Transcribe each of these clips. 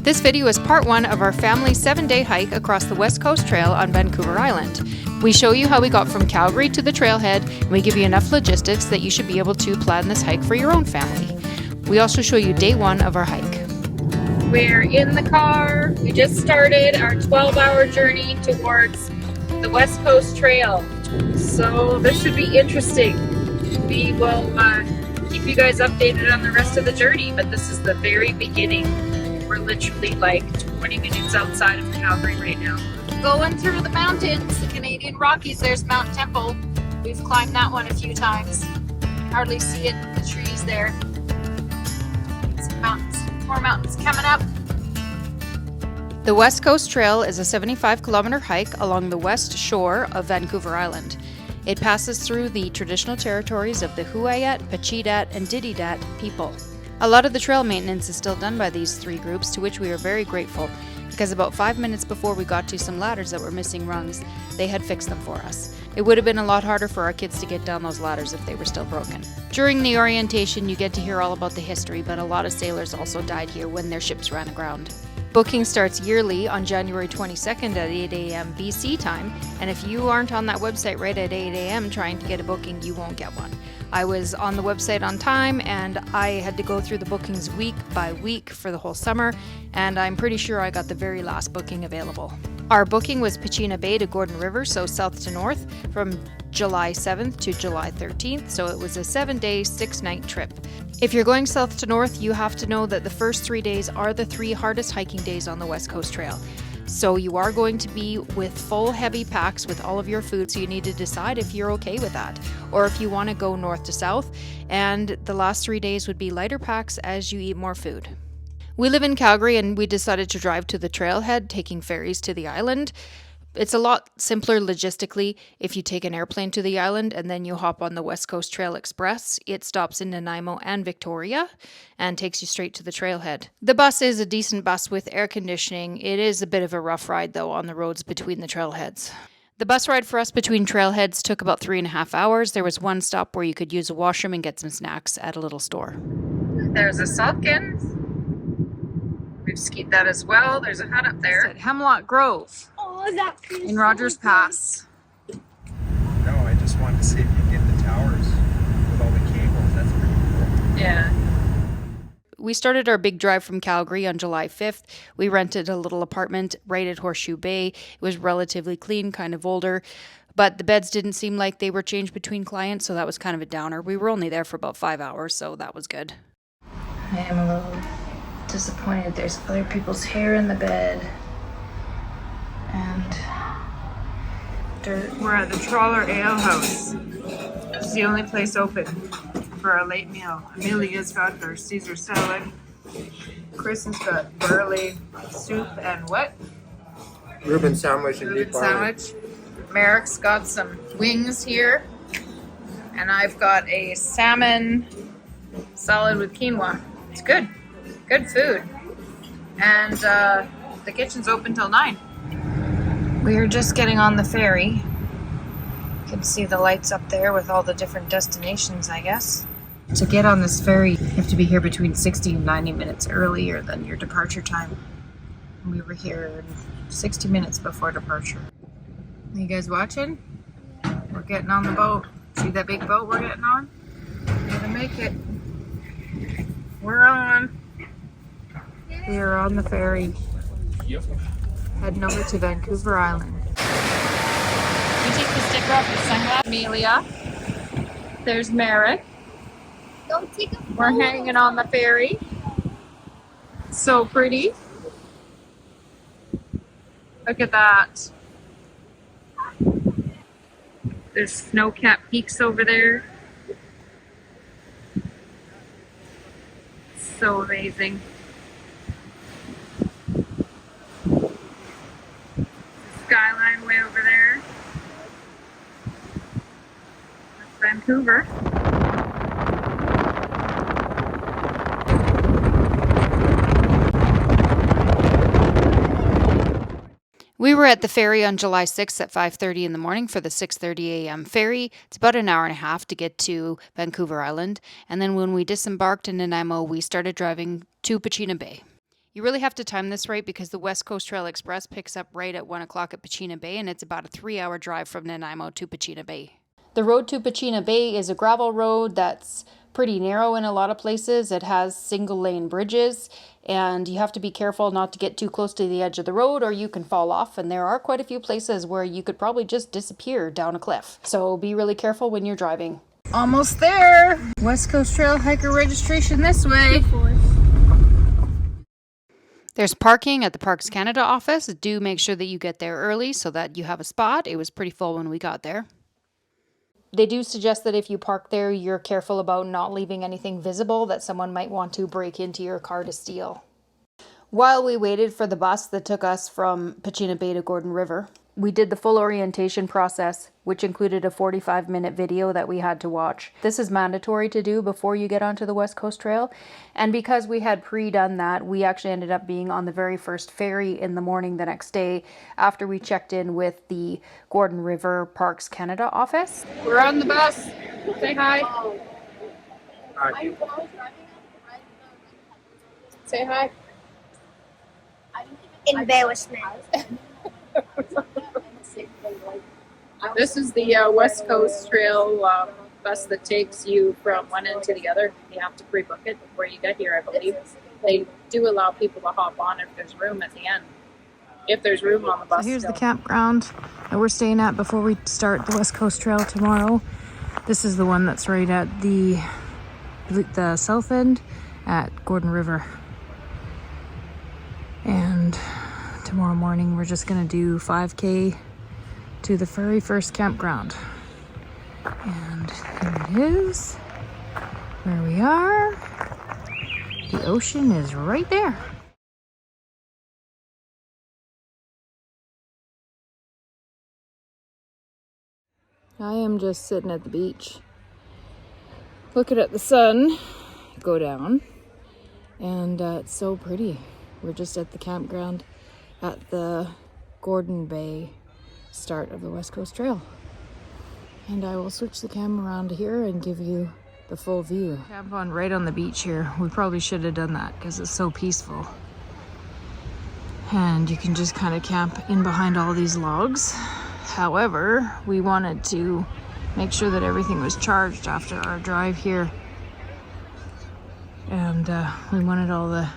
This video is part 1 of our family 7-day hike across the West Coast Trail on Vancouver Island. We show you how we got from Calgary to the trailhead, and we give you enough logistics that you should be able to plan this hike for your own family. We also show you day 1 of our hike. We're in the car. We just started our 12-hour journey towards the West Coast Trail. So this should be interesting. We will keep you guys updated on the rest of the journey, but this is the very beginning. We're literally like 20 minutes outside of Calgary right now. Going through the mountains, the Canadian Rockies. There's Mount Temple. We've climbed that one a few times. Hardly see it in the trees there. Some mountains, more mountains coming up. The West Coast Trail is a 75-kilometer hike along the west shore of Vancouver Island. It passes through the traditional territories of the Huayat, Pacheedaht, and Dididat people. A lot of the trail maintenance is still done by these 3 groups, to which we are very grateful, because about 5 minutes before we got to some ladders that were missing rungs, they had fixed them for us. It would have been a lot harder for our kids to get down those ladders if they were still broken. During the orientation, you get to hear all about the history, but a lot of sailors also died here when their ships ran aground. Booking starts yearly on January 22nd at 8 a.m. BC time, and if you aren't on that website right at 8 a.m. trying to get a booking, you won't get one. I was on the website on time, and I had to go through the bookings week by week for the whole summer, and I'm pretty sure I got the very last booking available. Our booking was Pechina Bay to Gordon River, so south to north, from July 7th to July 13th, so it was a 7-day, 6-night trip. If you're going south to north, you have to know that the first 3 days are the 3 hardest hiking days on the West Coast Trail. So you are going to be with full heavy packs with all of your food, so you need to decide if you're okay with that, or if you want to go north to south, and the last 3 days would be lighter packs as you eat more food. We live in Calgary, and we decided to drive to the trailhead, taking ferries to the island. It's a lot simpler logistically if you take an airplane to the island and then you hop on the West Coast Trail Express. It stops in Nanaimo and Victoria and takes you straight to the trailhead. The bus is a decent bus with air conditioning. It is a bit of a rough ride though on the roads between the trailheads. The bus ride for us between trailheads took about 3.5 hours. There was one stop where you could use a washroom and get some snacks at a little store. There's a Salkin. We've skied that as well. There's a hut up there. It's at Hemlock Grove. Oh, that's In Rogers Pass. No, I just wanted to see if you get the towers with all the cables. That's pretty cool. Yeah. We started our big drive from Calgary on July 5th. We rented a little apartment right at Horseshoe Bay. It was relatively clean, kind of older, but the beds didn't seem like they were changed between clients, so that was kind of a downer. We were only there for about 5 hours, so that was good. I am a little disappointed. There's other people's hair in the bed. And we're at the Trawler Ale House. It's the only place open for our late meal. Amelia's got her Caesar salad. Chris has got barley soup and what? Reuben sandwich and Reuben sandwich. Merrick's got some wings here. And I've got a salmon salad with quinoa. It's good. Good food. And the kitchen's open till 9. We're just getting on the ferry. You can see the lights up there with all the different destinations, I guess. To get on this ferry, you have to be here between 60 and 90 minutes earlier than your departure time. We were here 60 minutes before departure. Are you guys watching? We're getting on the boat. See that big boat we're getting on? We're gonna make it. We're on. We are on the ferry. Yep. Heading over to Vancouver Island. You take the sticker off your sunglasses. Amelia. There's Merrick. Don't take a We're hanging on the ferry. So pretty. Look at that. There's snow-capped peaks over there. So amazing. Skyline way over there. That's Vancouver. We were at the ferry on July 6th at 5:30 in the morning for the 6:30 a.m. ferry. It's about an hour and a half to get to Vancouver Island. And then when we disembarked in Nanaimo, we started driving to Pechina Bay. You really have to time this right because the West Coast Trail Express picks up right at 1 o'clock at Pachina Bay, and it's about a 3-hour drive from Nanaimo to Pachina Bay. The road to Pachina Bay is a gravel road that's pretty narrow in a lot of places. It has single lane bridges, and you have to be careful not to get too close to the edge of the road or you can fall off, and there are quite a few places where you could probably just disappear down a cliff. So be really careful when you're driving. Almost there. West Coast Trail hiker registration this way. There's parking at the Parks Canada office. Do make sure that you get there early so that you have a spot. It was pretty full when we got there. They do suggest that if you park there, you're careful about not leaving anything visible that someone might want to break into your car to steal. While we waited for the bus that took us from Pachina Bay to Gordon River, we did the full orientation process, which included a 45-minute video that we had to watch. This is mandatory to do before you get onto the West Coast Trail. And because we had pre-done that, we actually ended up being on the very first ferry in the morning the next day after we checked in with the Gordon River Parks Canada office. We're on the bus. Say hi. Hi. Say hi. Embarrassment. This is the West Coast Trail bus that takes you from one end to the other. You have to pre-book it before you get here, I believe. They do allow people to hop on if there's room at the end. If there's room on the bus. So here's the campground that we're staying at before we start the West Coast Trail tomorrow. This is the one that's right at the south end at Gordon River. And tomorrow morning we're just gonna do 5K to the very first campground. And here it is, where we are. The ocean is right there. I am just sitting at the beach, looking at the sun go down, and it's so pretty. We're just at the campground at the Gordon Bay start of the West Coast Trail. And I will switch the camera around here and give you the full view. Camp on right on the beach here. We probably should have done that because it's so peaceful. And you can just kind of camp in behind all these logs. However, we wanted to make sure that everything was charged after our drive here. And we wanted all the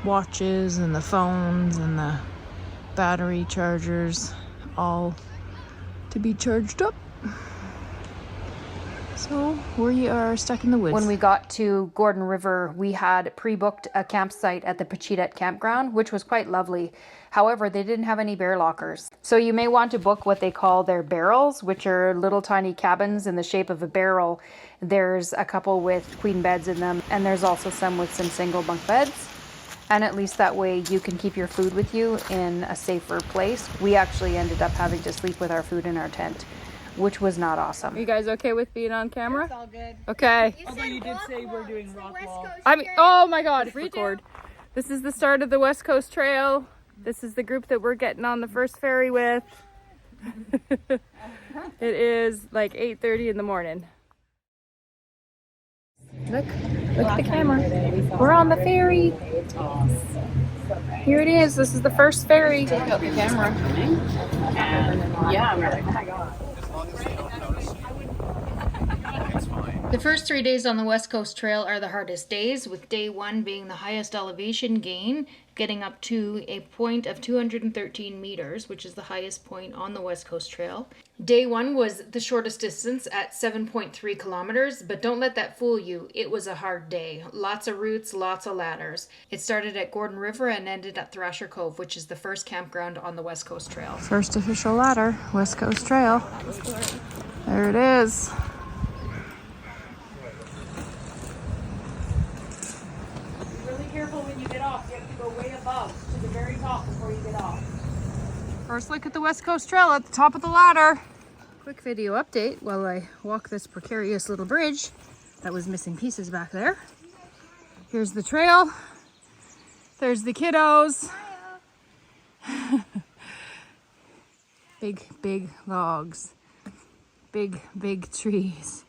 watches and the phones and the battery chargers all to be charged up. So we are stuck in the woods. When we got to Gordon River, we had pre-booked a campsite at the Pachita campground, which was quite lovely. However, they didn't have any bear lockers. So you may want to book what they call their barrels, which are little tiny cabins in the shape of a barrel. There's a couple with queen beds in them, and there's also some with some single bunk beds. And at least that way you can keep your food with you in a safer place. We actually ended up having to sleep with our food in our tent, which was not awesome. Are you guys okay with being on camera? It's all good. Okay. Although you did say we're doing rock wall. I mean, oh my God, record. This is the start of the West Coast Trail. This is the group that we're getting on the first ferry with. It is like 8:30 in the morning. Look at the camera. We're on the ferry. Here it is. This is the first ferry. Take out the camera. Yeah, I'm like, oh my God. The first 3 days on the West Coast Trail are the hardest days, with day 1 being the highest elevation gain, getting up to a point of 213 meters, which is the highest point on the West Coast Trail. Day 1 was the shortest distance at 7.3 kilometers, but don't let that fool you. It was a hard day. Lots of routes, lots of ladders. It started at Gordon River and ended at Thrasher Cove, which is the first campground on the West Coast Trail. First official ladder, West Coast Trail. There it is. Careful when you get off. You have to go way above to the very top before you get off. First look at the West Coast Trail at the top of the ladder. Quick video update while I walk this precarious little bridge that was missing pieces back there. Here's the trail. There's the kiddos. Big logs. Big trees.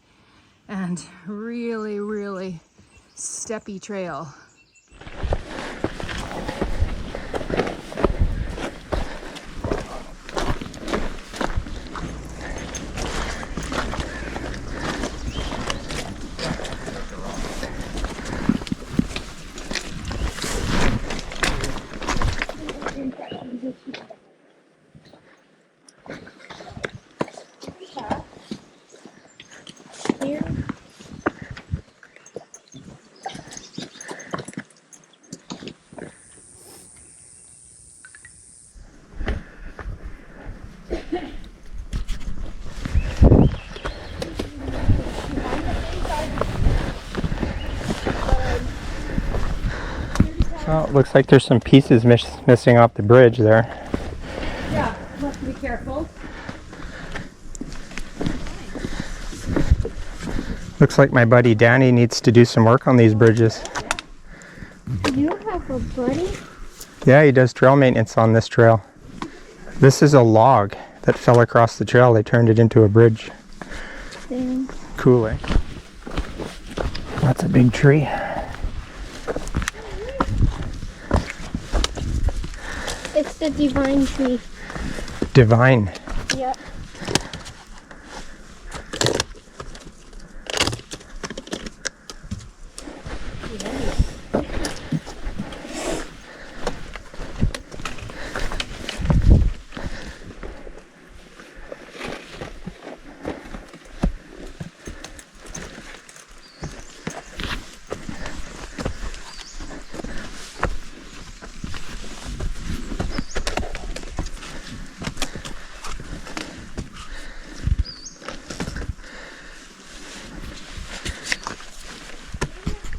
And really steppy trail. Well, it looks like there's some pieces missing off the bridge there. Yeah, you have to be careful. Looks like my buddy Danny needs to do some work on these bridges. You have a buddy? Yeah, he does trail maintenance on this trail. This is a log that fell across the trail. They turned it into a bridge. Damn. Cool, eh? That's a big tree. It's the divine tree. Divine. Yep.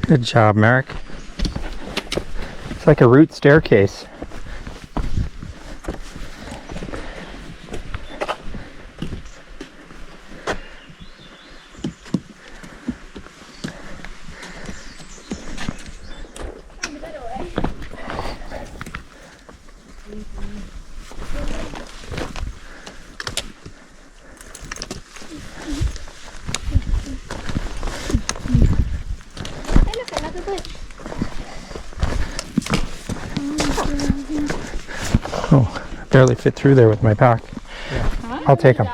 Good job, Merrick. It's like a root staircase. Hey, look, another bush. Oh, I barely fit through there with my pack. I'll take them.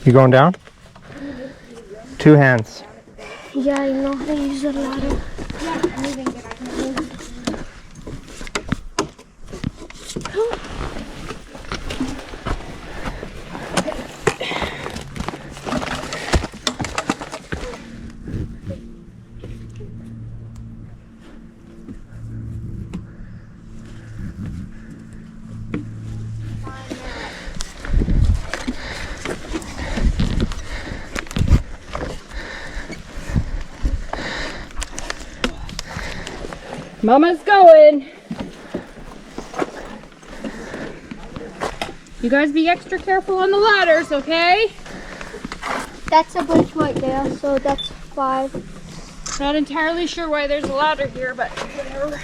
You going down? 2 hands. Yeah, I know how to use a ladder. Mama's going. You guys be extra careful on the ladders, okay? That's a bush right there, so that's 5. Not entirely sure why there's a ladder here, but whatever.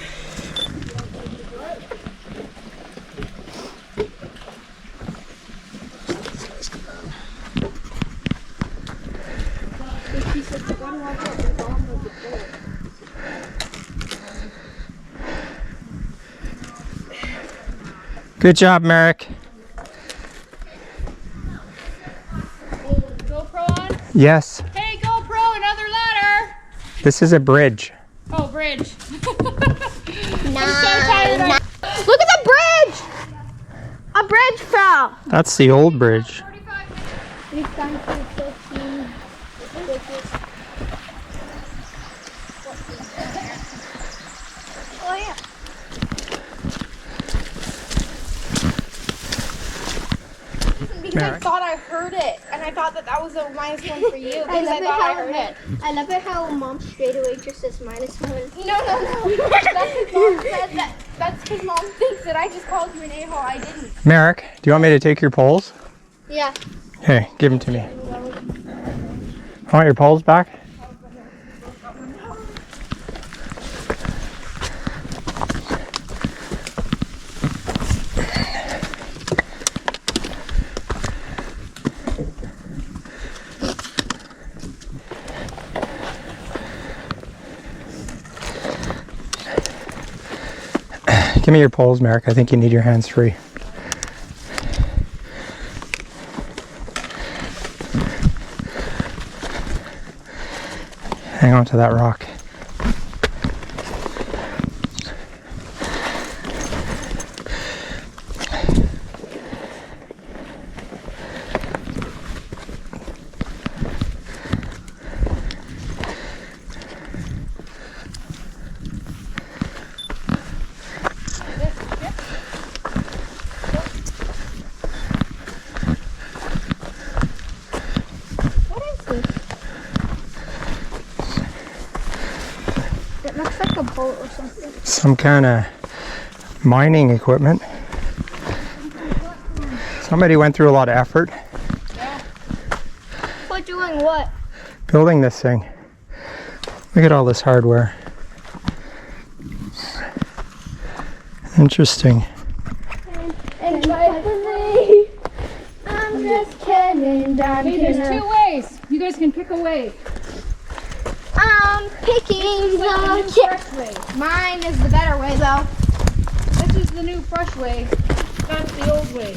Good job, Merrick. GoPro on? Yes, Hey, GoPro, another ladder. this is a bridge. Oh, bridge. No. I'm so tired. Look at the bridge! A bridge fell. That's the old bridge. We've gone through 15 bridges. Oh, yeah. Because I thought I heard it, and I thought that was a -1 for you because I thought I heard it. I love it how mom straight away just says -1. No. That's because mom said that. That's because mom thinks that I just called you an a-hole. I didn't. Merrick, do you want me to take your poles? Yeah. Hey, give them to me. Want your poles back? Give me your poles, Merrick. I think you need your hands free. Hang on to that rock. Some kind of mining equipment. Somebody went through a lot of effort For doing what? building this thing. Look at all this hardware. Interesting. And me, I'm just kidding. Okay, there's 2 ways. You guys can pick a way. I'm picking the Fresh way. Mine is the better way though. This is the new fresh way. That's the old way.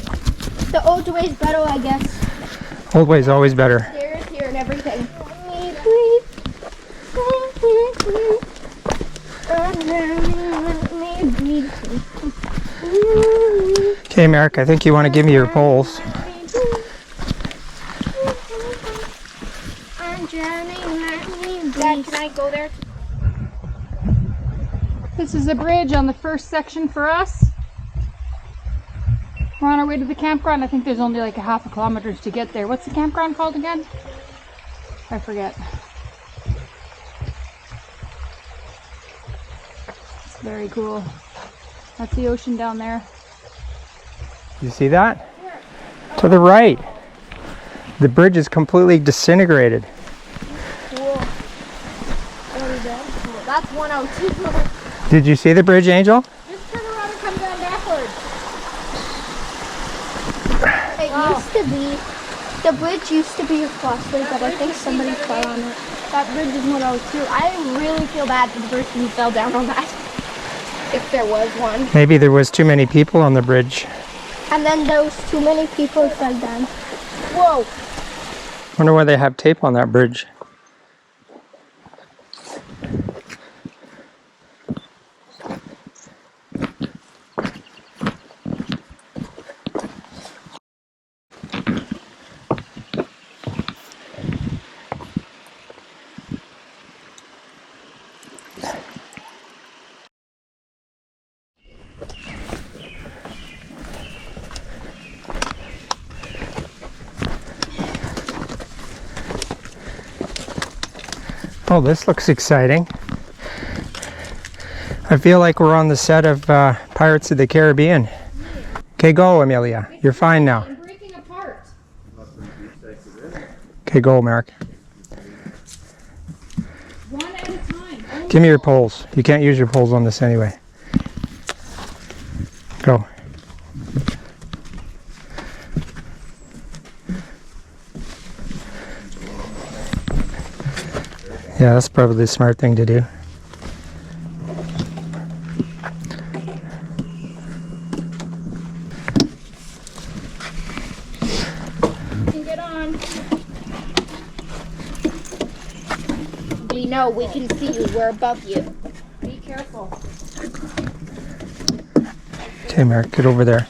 The old way is better, I guess. Old way's always better. Stairs here and everything. Okay, Merrick, I think you want to give me your poles. Dad, can I go there? This is a bridge on the first section for us. We're on our way to the campground. I think there's only like a half a kilometer to get there. What's the campground called again? I forget. It's very cool. That's the ocean down there. You see that? To the right. The bridge is completely disintegrated. That's 102. Did you see the bridge, Angel? Just turn around and come down backwards. It used to be, the bridge used to be across there, but I think somebody fell on it. That bridge is 102. I really feel bad for the person who fell down on that. If there was one. Maybe there was too many people on the bridge. And then there was too many people fell down. Whoa. Wonder why they have tape on that bridge. Oh, this looks exciting. I feel like we're on the set of Pirates of the Caribbean. Okay, go, Amelia. You're fine now. I'm breaking apart. Okay, go, Merrick. One at a time. Only Give me your poles. You can't use your poles on this anyway. Go. Yeah, that's probably the smart thing to do. You can get on. We know, we can see you. We're above you. Be careful. Okay, Merrick, get over there.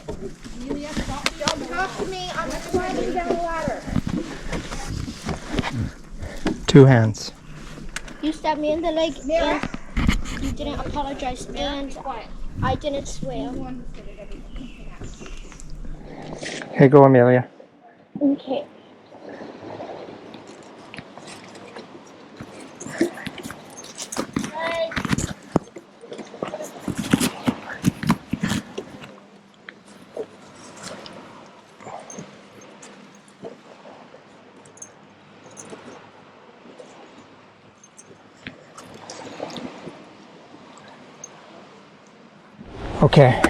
Amelia, stop the elbow. Talk to me. I'm climbing down the ladder. 2 hands. You stabbed me in the leg and you didn't apologize and I didn't swear. Okay, go, Amelia. Okay. Okay.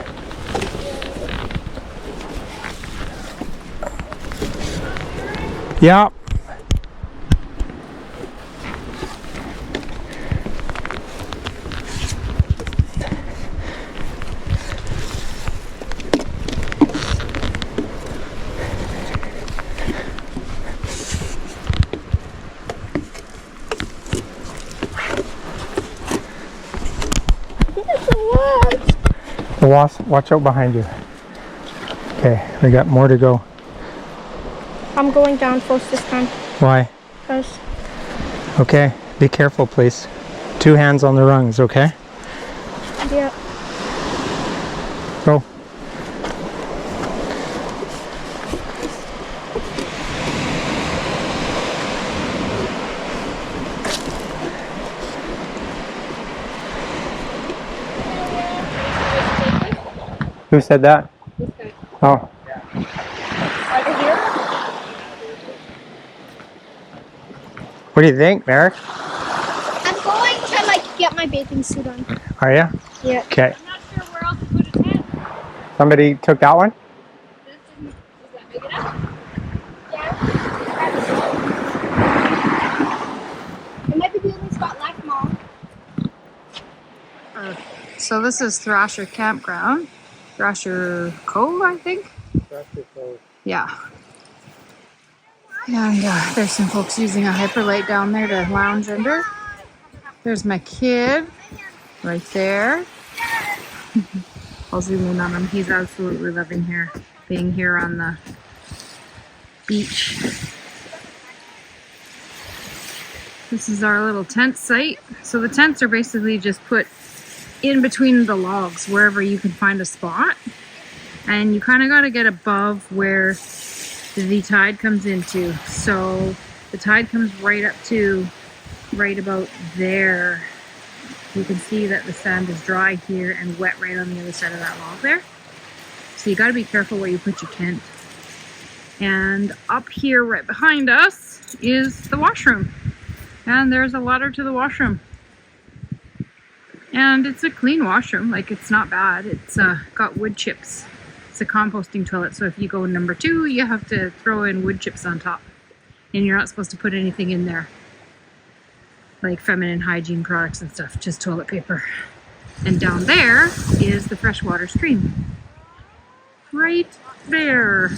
Yeah. Watch out behind you. Okay, we got more to go. I'm going down first this time. Why? Because Okay, be careful, please. 2 hands on the rungs, okay? yeah. Go. Who said that? This guy. Oh, Over here? what do you think, Merrick? I'm going to like get my bathing suit on. Are you? Yeah. Okay. I'm not sure where else to put his head. Somebody took that one? Is that big enough? It might be the only spot left, Mom. So this is Thrasher Campground. Thrasher Cove, I think? Yeah. And there's some folks using a hyperlight down there to lounge under. There's my kid right there. I'll zoom in on him. He's absolutely loving being here on the beach. This is our little tent site. So the tents are basically just put in between the logs, wherever you can find a spot. And you kind of got to get above where the tide comes into. So the tide comes right up to right about there. You can see that the sand is dry here and wet right on the other side of that log there. So you got to be careful where you put your tent. And up here right behind us is the washroom. And there's a ladder to the washroom. And it's a clean washroom, like it's not bad. It's got wood chips. It's a composting toilet, so if you go number 2, you have to throw in wood chips on top. And you're not supposed to put anything in there, like feminine hygiene products and stuff, just toilet paper. And down there is the freshwater stream. Right there.